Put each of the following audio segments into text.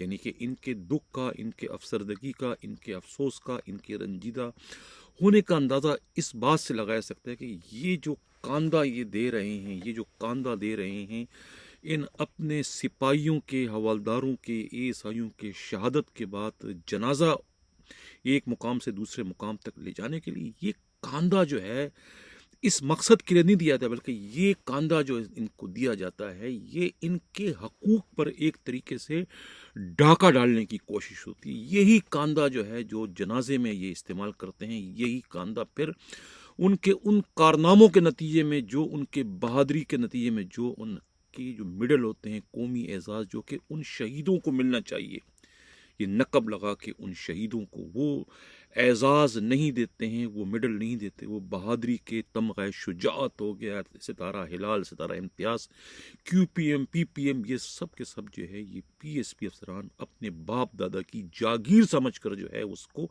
یعنی کہ ان کے دکھ کا، ان کے افسردگی کا، ان کے افسوس کا، ان کے رنجیدہ ہونے کا اندازہ اس بات سے لگایا سکتا ہے کہ یہ جو کاندھا یہ دے رہے ہیں، یہ جو کاندھا دے رہے ہیں ان اپنے سپاہیوں کے، حوالداروں کے، عیسائیوں کے شہادت کے بعد جنازہ ایک مقام سے دوسرے مقام تک لے جانے کے لیے، یہ کاندھا جو ہے اس مقصد کے لیے نہیں دیا جاتا، بلکہ یہ کاندھا جو ان کو دیا جاتا ہے یہ ان کے حقوق پر ایک طریقے سے ڈاکہ ڈالنے کی کوشش ہوتی ہے۔ یہی کاندھا جو ہے جو جنازے میں یہ استعمال کرتے ہیں، یہی کاندھا پھر ان کے ان کارناموں کے نتیجے میں، جو ان کے بہادری کے نتیجے میں، جو ان کی جو میڈل ہوتے ہیں، قومی اعزاز جو کہ ان شہیدوں کو ملنا چاہیے، یہ نقب لگا کے ان شہیدوں کو وہ اعزاز نہیں دیتے ہیں، وہ میڈل نہیں دیتے، وہ بہادری کے تمغہ شجاعت ہو گیا، ستارہ ہلال، ستارہ امتیاز، کیو پی ایم، پی پی ایم، یہ سب کے سب جو ہے یہ پی ایس پی افسران اپنے باپ دادا کی جاگیر سمجھ کر جو ہے اس کو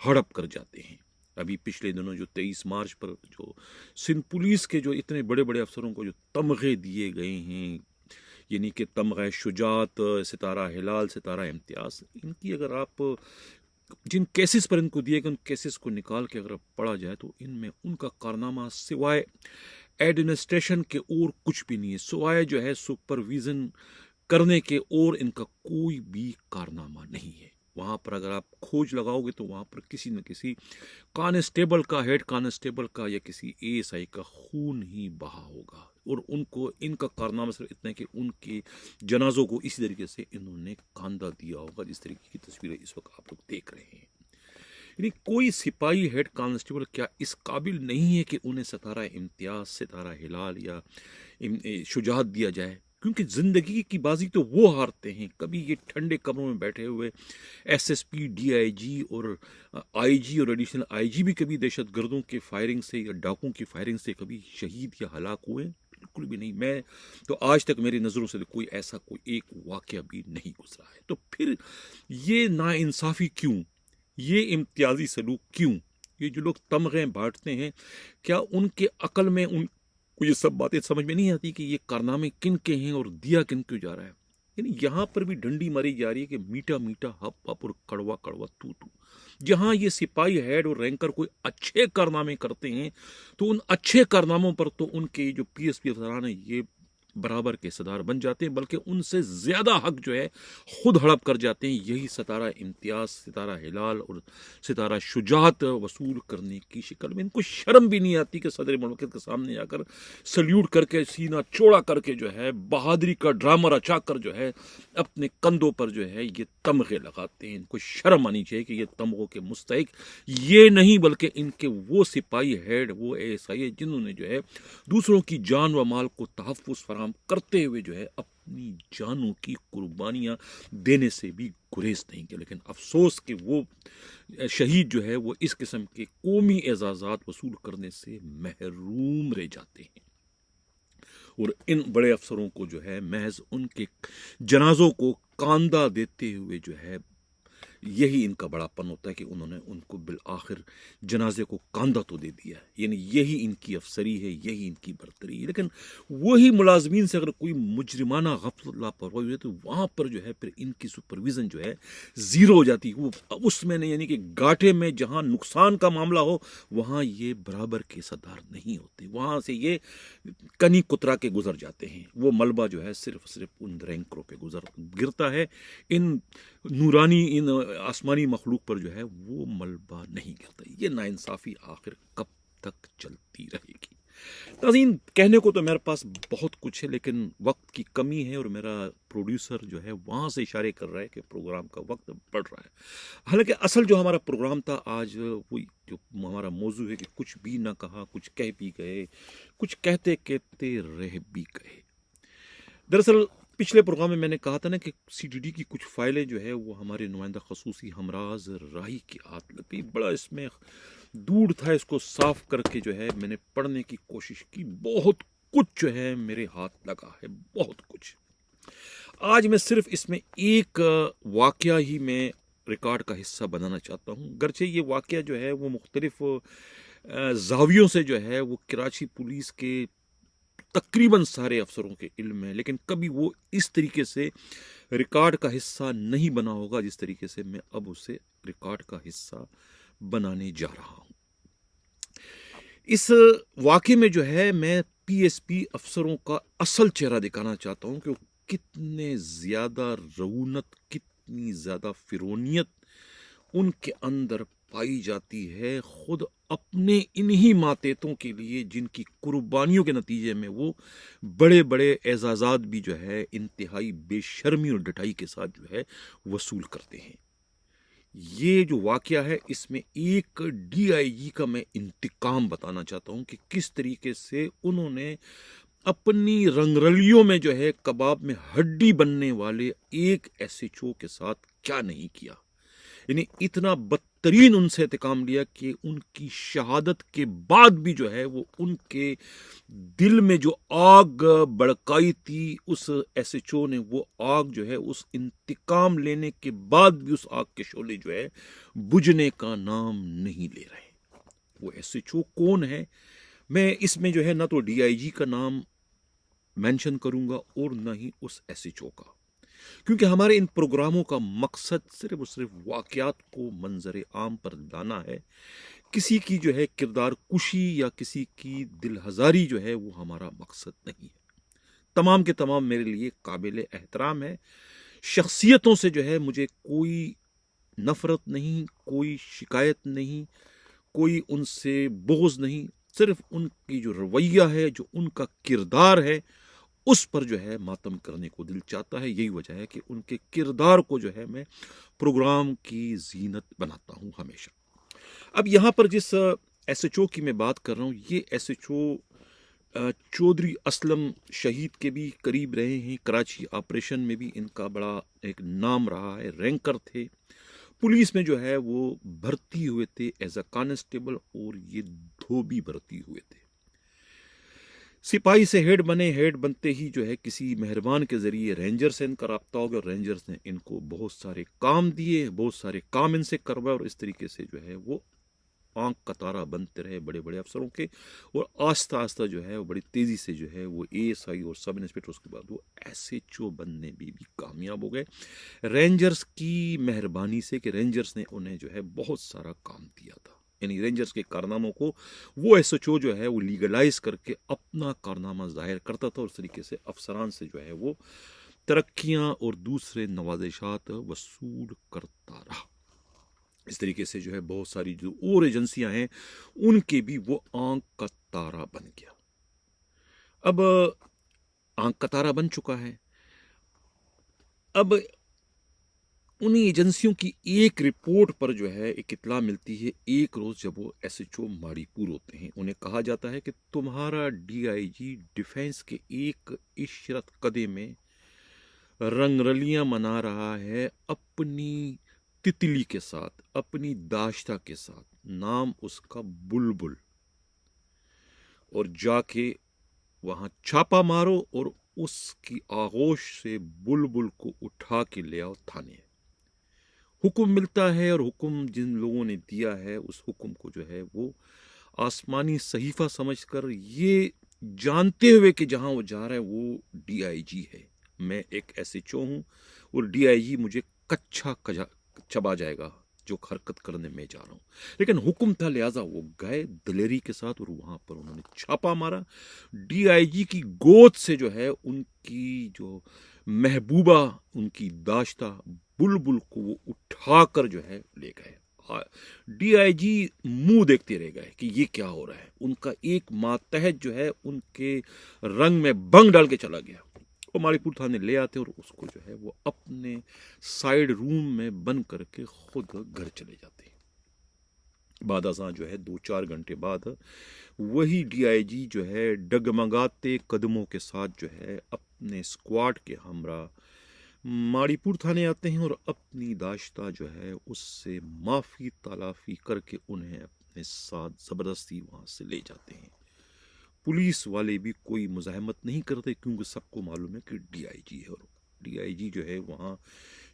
ہڑپ کر جاتے ہیں۔ ابھی پچھلے دنوں جو 23 مارچ پر جو سندھ پولیس کے جو اتنے بڑے بڑے افسروں کو جو تمغے دیے گئے ہیں، یعنی کہ تمغہ شجاعت، ستارہ ہلال، ستارہ امتیاز، ان کی اگر آپ جن کیسز پر ان کو دیے گئے ان کیسز کو نکال کے اگر پڑھا جائے تو ان میں ان کا کارنامہ سوائے ایڈمنسٹریشن کے اور کچھ بھی نہیں ہے، سوائے جو ہے سپرویژن کرنے کے اور ان کا کوئی بھی کارنامہ نہیں ہے۔ وہاں پر اگر آپ کھوج لگاؤ گے تو وہاں پر کسی نہ کسی کانسٹیبل کا، ہیڈ کانسٹیبل کا یا کسی اے ایس آئی کا خون ہی بہا ہوگا، اور ان کو ان کا کارنامہ صرف اتنا ہے کہ ان کے جنازوں کو اسی طریقے سے انہوں نے کاندھا دیا ہوگا جس طریقے کی تصویریں اس وقت آپ لوگ دیکھ رہے ہیں۔ یعنی کوئی سپاہی، ہیڈ کانسٹیبل کیا اس قابل نہیں ہے کہ انہیں ستارہ امتیاز، ستارہ ہلال یا شجاعت دیا جائے، کیونکہ زندگی کی بازی تو وہ ہارتے ہیں۔ کبھی یہ ٹھنڈے کمروں میں بیٹھے ہوئے S S P, D I G اور آئی جی اور ایڈیشنل آئی جی بھی کبھی دہشت گردوں کے فائرنگ سے یا ڈاکوں کی فائرنگ سے کبھی شہید یا ہلاک ہوئے؟ بالکل بھی نہیں۔ میں تو آج تک میری نظروں سے کوئی ایسا کوئی ایک واقعہ بھی نہیں گزرا ہے۔ تو پھر یہ ناانصافی کیوں؟ یہ امتیازی سلوک کیوں؟ یہ جو لوگ تمغے بانٹتے ہیں، کیا ان کے عقل میں ان کو یہ سب باتیں سمجھ میں نہیں آتی کہ یہ کارنامے کن کے ہیں اور دیا کن کو جا رہا ہے؟ یعنی یہاں پر بھی ڈنڈی ماری جا رہی ہے کہ میٹھا میٹھا ہپ ہپ اور کڑوا کڑوا تو تو۔ جہاں یہ سپاہی، ہیڈ اور رینکر کوئی اچھے کارنامے کرتے ہیں تو ان اچھے کارناموں پر تو ان کے جو پی ایس پی افسران ہیں یہ برابر کے صدار بن جاتے ہیں، بلکہ ان سے زیادہ حق جو ہے خود ہڑپ کر جاتے ہیں، یہی ستارہ امتیاز، ستارہ ہلال اور ستارہ شجاعت وصول کرنے کی شکل میں۔ ان کو شرم بھی نہیں آتی کہ صدر مملکت کے سامنے جا کر سلیوٹ کر کے، سینہ چوڑا کر کے جو ہے بہادری کا ڈرامہ رچا کر جو ہے اپنے کندھوں پر جو ہے یہ تمغے لگاتے ہیں۔ ان کو شرم آنی چاہیے کہ یہ تمغوں کے مستحق یہ نہیں بلکہ ان کے وہ سپاہی، ہیڈ، وہ اے ایس آئی جنہوں نے جو ہے دوسروں کی جان و مال کو تحفظ فراہم کرتے ہوئے جو ہے اپنی جانوں کی قربانیاں دینے سے بھی گریز نہیں کیا۔ لیکن افسوس کہ وہ شہید جو ہے وہ اس قسم کے قومی اعزازات وصول کرنے سے محروم رہ جاتے ہیں، اور ان بڑے افسروں کو جو ہے محض ان کے جنازوں کو کاندھا دیتے ہوئے جو ہے یہی ان کا بڑا پن ہوتا ہے کہ انہوں نے ان کو بالآخر جنازے کو کاندھا تو دے دیا ہے، یعنی یہی ان کی افسری ہے، یہی ان کی برتری ہے۔ لیکن وہی ملازمین سے اگر کوئی مجرمانہ غفلت، لاپرواہی ہوئی تو وہاں پر جو ہے پھر ان کی سپرویژن جو ہے زیرو ہو جاتی ہے۔ وہ اس میں نہیں، یعنی کہ گاٹے میں جہاں نقصان کا معاملہ ہو وہاں یہ برابر کے صدار نہیں ہوتے، وہاں سے یہ کنی کترا کے گزر جاتے ہیں۔ وہ ملبہ جو ہے صرف ان رینکروں پہ گرتا ہے، ان نورانی، ان آسمانی مخلوق پر جو ہے وہ ملبہ نہیں گرتا۔ یہ ناانصافی آخر کب تک چلتی رہے گی؟ ناظرین، کہنے کو تو میرے پاس بہت کچھ ہے لیکن وقت کی کمی ہے، اور میرا پروڈیوسر جو ہے وہاں سے اشارے کر رہا ہے کہ پروگرام کا وقت بڑھ رہا ہے۔ حالانکہ اصل جو ہمارا پروگرام تھا آج، وہ جو ہمارا موضوع ہے کہ کچھ بھی نہ کہا، کچھ کہہ بھی گئے، کچھ کہتے کہتے رہ بھی گئے۔ دراصل پچھلے پروگرام میں نے کہا تھا نا کہ سی ڈی ڈی کی کچھ فائلیں جو ہے وہ ہمارے نمائندہ خصوصی ہمراز راہی کے ہاتھ لگ گئی۔ بڑا اس میں دور تھا، اس کو صاف کر کے جو ہے میں نے پڑھنے کی کوشش کی، بہت کچھ جو ہے میرے ہاتھ لگا ہے، بہت کچھ۔ آج میں صرف اس میں ایک واقعہ ہی میں ریکارڈ کا حصہ بنانا چاہتا ہوں، گرچہ یہ واقعہ جو ہے وہ مختلف زاویوں سے جو ہے وہ کراچی پولیس کے تقریباً سارے افسروں کے علم ہے، لیکن کبھی وہ اس طریقے سے ریکارڈ کا حصہ نہیں بنا ہوگا جس طریقے سے میں اب اسے ریکارڈ کا حصہ بنانے جا رہا ہوں۔ اس واقعے میں جو ہے میں پی ایس پی افسروں کا اصل چہرہ دکھانا چاہتا ہوں کہ وہ کتنے زیادہ رعونت، کتنی زیادہ فرونیت ان کے اندر پائی جاتی ہے، خود اپنے انہی ماتحتوں کے لیے جن کی قربانیوں کے نتیجے میں وہ بڑے بڑے اعزازات بھی جو ہے انتہائی بے شرمی اور ڈٹائی کے ساتھ جو ہے وصول کرتے ہیں۔ یہ جو واقعہ ہے اس میں ایک ڈی آئی جی کا میں انتقام بتانا چاہتا ہوں کہ کس طریقے سے انہوں نے اپنی رنگرلیوں میں جو ہے کباب میں ہڈی بننے والے ایک ایس ایچ او کے ساتھ کیا نہیں کیا، یعنی اتنا بدترین ان سے انتقام لیا کہ ان کی شہادت کے بعد بھی جو ہے وہ ان کے دل میں جو آگ بڑکائی تھی اس ایس ایچ او نے، وہ آگ جو ہے اس انتقام لینے کے بعد بھی اس آگ کے شعلے جو ہے بجھنے کا نام نہیں لے رہے۔ وہ ایس ایچ او کون ہے؟ میں اس میں جو ہے نہ تو ڈی آئی جی کا نام مینشن کروں گا اور نہ ہی اس ایس ایچ او کا، کیونکہ ہمارے ان پروگراموں کا مقصد صرف اور صرف واقعات کو منظر عام پر لانا ہے۔ کسی کی جو ہے کردار کشی یا کسی کی دل ہزاری جو ہے وہ ہمارا مقصد نہیں ہے۔ تمام کے تمام میرے لیے قابل احترام ہے، شخصیتوں سے جو ہے مجھے کوئی نفرت نہیں، کوئی شکایت نہیں، کوئی ان سے بغض نہیں، صرف ان کی جو رویہ ہے، جو ان کا کردار ہے، اس پر جو ہے ماتم کرنے کو دل چاہتا ہے۔ یہی وجہ ہے کہ ان کے کردار کو جو ہے میں پروگرام کی زینت بناتا ہوں ہمیشہ۔ اب یہاں پر جس ایس ایچ او کی میں بات کر رہا ہوں، یہ S H O Chaudhry Aslam شہید کے بھی قریب رہے ہیں، کراچی آپریشن میں بھی ان کا بڑا ایک نام رہا ہے، رینکر تھے، پولیس میں جو ہے وہ بھرتی ہوئے تھے ایز اے کانسٹیبل، اور یہ دھوبی بھرتی ہوئے تھے۔ سپاہی سے ہیڈ بنے، ہیڈ بنتے ہی جو ہے کسی مہربان کے ذریعے رینجر سے ان کا رابطہ ہو گیا، اور رینجرز نے ان کو بہت سارے کام دیے، بہت سارے کام ان سے کروائے، اور اس طریقے سے جو ہے وہ آنکھ کا تارا بنتے رہے بڑے بڑے افسروں کے، اور آہستہ آہستہ جو ہے وہ بڑی تیزی سے جو ہے وہ اے ایس آئی اور سب انسپیکٹر، اس کے بعد وہ ایس ایچ او بننے بھی کامیاب ہو گئے رینجرز کی مہربانی سے، کہ رینجرز نے انہیں جو ہے بہت سارا کام دیا تھا، یعنی رینجرز کے کارناموں کو وہ ایس ایچ او جو ہے وہ لیگلائز کر کے اپنا کارنامہ ظاہر کرتا تھا، اور اس طریقے سے افسران سے جو ہے وہ ترقیاں اور دوسرے نوازشات وصول کرتا رہا۔ اس طریقے سے جو ہے بہت ساری جو اور ایجنسیاں ہیں ان کے بھی وہ آنکھ کا تارا بن گیا۔ اب آنکھ کا تارا بن چکا ہے، اب انہی ایجنسیوں کی ایک رپورٹ پر جو ہے ایک اطلاع ملتی ہے، ایک روز جب وہ ایس ایچ او ماڑی پور ہوتے ہیں، انہیں کہا جاتا ہے کہ تمہارا ڈی آئی جی ڈیفینس کے ایک عشرت قدے میں رنگ رلیاں منا رہا ہے اپنی تتلی کے ساتھ، اپنی داشتہ کے ساتھ، نام اس کا بلبل، اور جا کے وہاں چھاپا مارو اور اس کی آغوش سے بلبل کو اٹھا کے لے آؤ تھانے۔ حکم ملتا ہے، اور حکم جن لوگوں نے دیا ہے اس حکم کو جو ہے وہ آسمانی صحیفہ سمجھ کر، یہ جانتے ہوئے کہ جہاں وہ جا رہا ہے وہ ڈی آئی جی ہے، میں ایک ایس ایچ او ہوں اور ڈی آئی جی مجھے کچا چبا جائے گا جو حرکت کرنے میں جا رہا ہوں، لیکن حکم تھا لہٰذا وہ گئے دلیری کے ساتھ، اور وہاں پر انہوں نے چھاپا مارا۔ ڈی آئی جی کی گود سے جو ہے ان کی جو محبوبہ، ان کی داشتہ بلبل کو وہ اٹھا کر جو ہے لے گئے۔ ڈی آئی جی منہ دیکھتے رہ گئے کہ یہ کیا ہو رہا ہے، ان کا ایک ماتحت جو ہے ان کے رنگ میں بنگ ڈال کے چلا گیا، وہ ماڑی پور تھانے لے آتے اور اس کو جو ہے وہ اپنے سائیڈ روم میں بند کر کے خود گھر چلے جاتے ہیں۔ بعد ازاں جو ہے 2-4 گھنٹے بعد وہی ڈی آئی جی جو ہے ڈگمگاتے قدموں کے ساتھ جو ہے اپنے اسکواڈ کے ہمراہ ماڑی پور تھانے آتے ہیں، اور اپنی داشتہ جو ہے اس سے معافی تلافی کر کے انہیں اپنے ساتھ زبردستی وہاں سے لے جاتے ہیں۔ پولیس والے بھی کوئی مزاحمت نہیں کرتے، کیونکہ سب کو معلوم ہے کہ ڈی آئی جی ہے، اور ڈی آئی جی جو ہے وہاں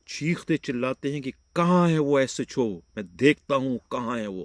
چیختے چلاتے ہیں کہ کہاں ہے وہ ایس ایچ او، میں دیکھتا ہوں کہاں ہے وہ۔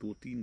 2-3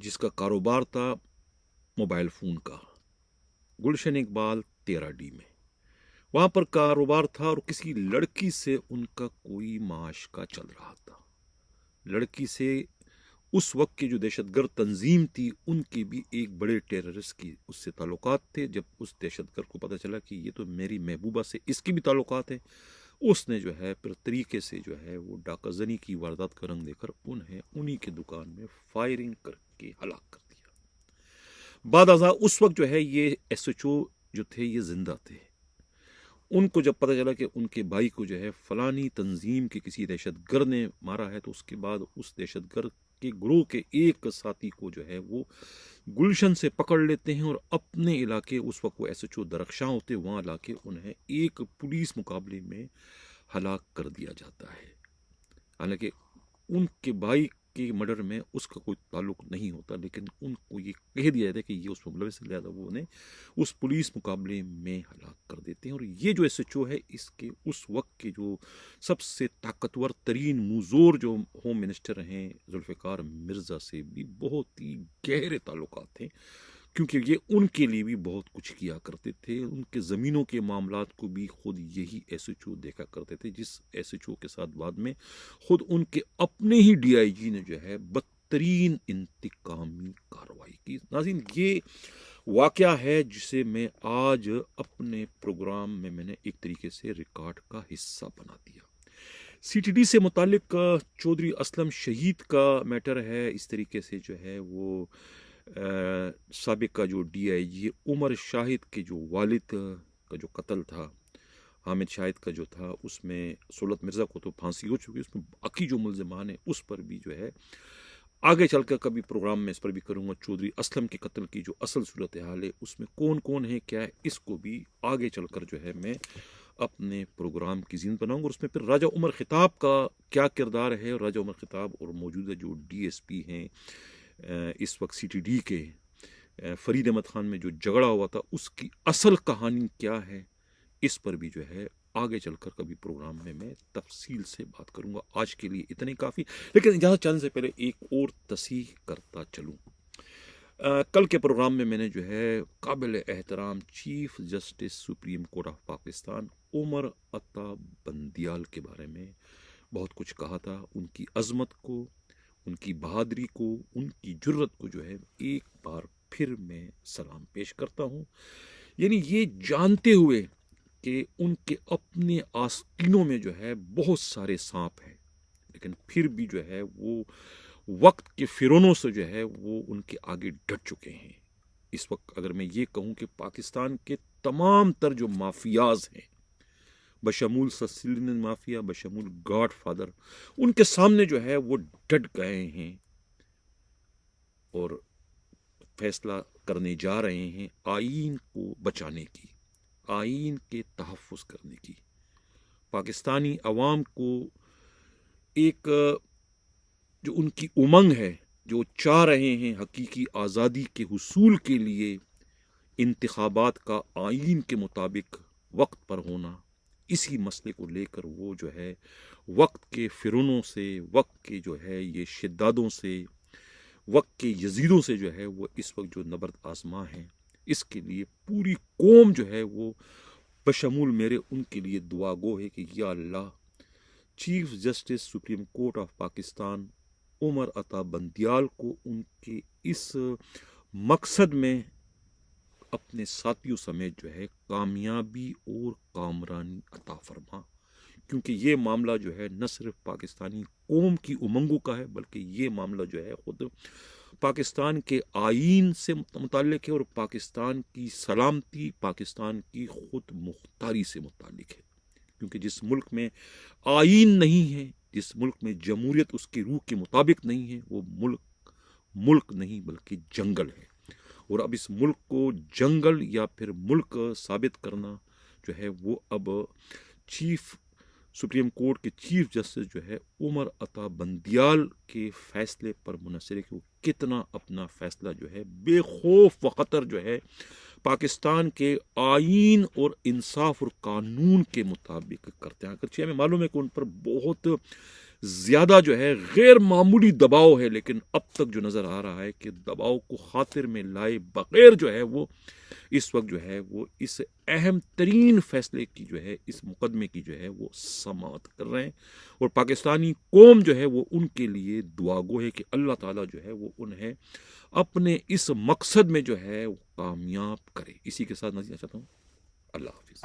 جس کا کاروبار تھا موبائل فون کا، گلشن اقبال 13D میں وہاں پر کاروبار تھا، اور کسی لڑکی سے ان کا کوئی معاش کا چل رہا تھا. لڑکی سے اس وقت کی جو دہشت گرد تنظیم تھی ان کے بھی ایک بڑے ٹیررسٹ کی اس سے تعلقات تھے. جب اس دہشت گرد کو پتہ چلا کہ یہ تو میری محبوبہ سے اس کی بھی تعلقات ہیں، اس نے جو ہے پھر طریقے سے جو ہے وہ ڈاکہ زنی کی واردات کا رنگ دے کر انہی کے دکان میں فائرنگ کر کے ہلاک کر دیا. بعد ازاں اس وقت جو ہے یہ ایس ایچ او جو تھے یہ زندہ تھے. ان کو جب پتہ چلا کہ ان کے بھائی کو جو ہے فلانی تنظیم کے کسی دہشت گرد نے مارا ہے، تو اس کے بعد اس دہشت گرد کے گروہ کے ایک ساتھی کو جو ہے وہ گلشن سے پکڑ لیتے ہیں، اور اپنے علاقے، اس وقت وہ ایس ایچ او درخشاں ہوتے، وہاں لا کے انہیں ایک پولیس مقابلے میں ہلاک کر دیا جاتا ہے. حالانکہ ان کے بھائی کے مرڈر میں اس کا کوئی تعلق نہیں ہوتا، لیکن ان کو یہ کہہ دیا جاتا ہے کہ یہ اس میں ملوث ہے، لہٰذا وہ انہیں اس پولیس مقابلے میں ہلاک کر دیتے ہیں. اور یہ جو ایس ایچ او ہے، اس کے اس وقت کے جو سب سے طاقتور ترین موزور جو ہوم منسٹر ہیں ذوالفقار مرزا سے بھی بہت ہی گہرے تعلقات ہیں، کیونکہ یہ ان کے لیے بھی بہت کچھ کیا کرتے تھے. ان کے زمینوں کے معاملات کو بھی خود یہی ایس ایچ او دیکھا کرتے تھے، جس ایس ایچ او کے ساتھ بعد میں خود ان کے اپنے ہی ڈی آئی جی نے جو ہے بدترین انتقامی کارروائی کی. ناظرین، یہ واقعہ ہے جسے میں آج اپنے پروگرام میں نے ایک طریقے سے ریکارڈ کا حصہ بنا دیا. سی ٹی ڈی سے متعلق چودھری اسلم شہید کا میٹر ہے. اس طریقے سے جو ہے وہ سابق کا جو ڈی آئی جی عمر شاہد کے جو والد کا جو قتل تھا، حامد شاہد کا جو تھا، اس میں سہولت مرزا کو تو پھانسی ہو چکی، اس میں باقی جو ملزمان ہیں اس پر بھی جو ہے آگے چل کر کبھی پروگرام میں اس پر بھی کروں گا. چودھری اسلم کے قتل کی جو اصل صورتحال ہے اس میں کون کون ہے، کیا ہے، اس کو بھی آگے چل کر جو ہے میں اپنے پروگرام کی زینت بناؤں گا. اور اس میں پھر راجہ عمر خطاب کا کیا کردار ہے، اور راجہ عمر خطاب اور موجودہ جو ڈی ایس پی ہیں اس وقت سی ٹی ڈی کے، فرید احمد خان میں جو جھگڑا ہوا تھا اس کی اصل کہانی کیا ہے، اس پر بھی جو ہے آگے چل کر کبھی پروگرام میں تفصیل سے بات کروں گا. آج کے لیے اتنے کافی، لیکن اجازت چاہنے سے پہلے ایک اور تصحیح کرتا چلوں. کل کے پروگرام میں نے جو ہے قابل احترام chief justice supreme court of Pakistan Umar Ata Bandial کے بارے میں بہت کچھ کہا تھا. ان کی عظمت کو، ان کی بہادری کو، ان کی جرت کو جو ہے ایک بار پھر میں سلام پیش کرتا ہوں. یعنی یہ جانتے ہوئے کہ ان کے اپنے آستینوں میں جو ہے بہت سارے سانپ ہیں، لیکن پھر بھی جو ہے وہ وقت کے فرونوں سے جو ہے وہ ان کے آگے ڈٹ چکے ہیں. اس وقت اگر میں یہ کہوں کہ پاکستان کے تمام تر جو مافیاز ہیں، بشمول سسیلین مافیا، بشمول گاڈ فادر، ان کے سامنے جو ہے وہ ڈٹ گئے ہیں اور فیصلہ کرنے جا رہے ہیں آئین کو بچانے کی، آئین کے تحفظ کرنے کی. پاکستانی عوام کو ایک جو ان کی امنگ ہے، جو چاہ رہے ہیں حقیقی آزادی کے حصول کے لیے انتخابات کا آئین کے مطابق وقت پر ہونا، اسی مسئلے کو لے کر وہ جو ہے وقت کے فرونوں سے، وقت کے جو ہے یہ شدادوں سے، وقت کے یزیدوں سے جو ہے وہ اس وقت جو نبرد آزما ہیں، اس کے لیے پوری قوم جو ہے وہ بشمول میرے ان کے لیے دعا گو ہے کہ یا اللہ chief justice supreme court of Pakistan Umar Ata Bandial کو ان کے اس مقصد میں اپنے ساتھیوں سمیت جو ہے کامیابی اور کامرانی عطا فرما. کیونکہ یہ معاملہ جو ہے نہ صرف پاکستانی قوم کی امنگوں کا ہے، بلکہ یہ معاملہ جو ہے خود پاکستان کے آئین سے متعلق ہے، اور پاکستان کی سلامتی، پاکستان کی خود مختاری سے متعلق ہے. کیونکہ جس ملک میں آئین نہیں ہے، جس ملک میں جمہوریت اس کی روح کے مطابق نہیں ہے، وہ ملک نہیں بلکہ جنگل ہے. اور اب اس ملک کو جنگل یا پھر ملک ثابت کرنا جو ہے وہ اب سپریم کورٹ کے چیف جسٹس جو ہے عمر عطا بندیال کے فیصلے پر منحصر ہے کہ وہ کتنا اپنا فیصلہ جو ہے بے خوف و خطر جو ہے پاکستان کے آئین اور انصاف اور قانون کے مطابق کرتے ہیں. اگرچہ ہمیں معلوم ہے کہ ان پر بہت زیادہ جو ہے غیر معمولی دباؤ ہے، لیکن اب تک جو نظر آ رہا ہے کہ دباؤ کو خاطر میں لائے بغیر جو ہے وہ اس وقت جو ہے وہ اس اہم ترین فیصلے کی جو ہے اس مقدمے کی جو ہے وہ سماعت کر رہے ہیں، اور پاکستانی قوم جو ہے وہ ان کے لیے دعا گو ہے کہ اللہ تعالیٰ جو ہے وہ انہیں اپنے اس مقصد میں جو ہے وہ کامیاب کرے۔ اسی کے ساتھ نصیحت چاہتا ہوں، اللہ حافظ۔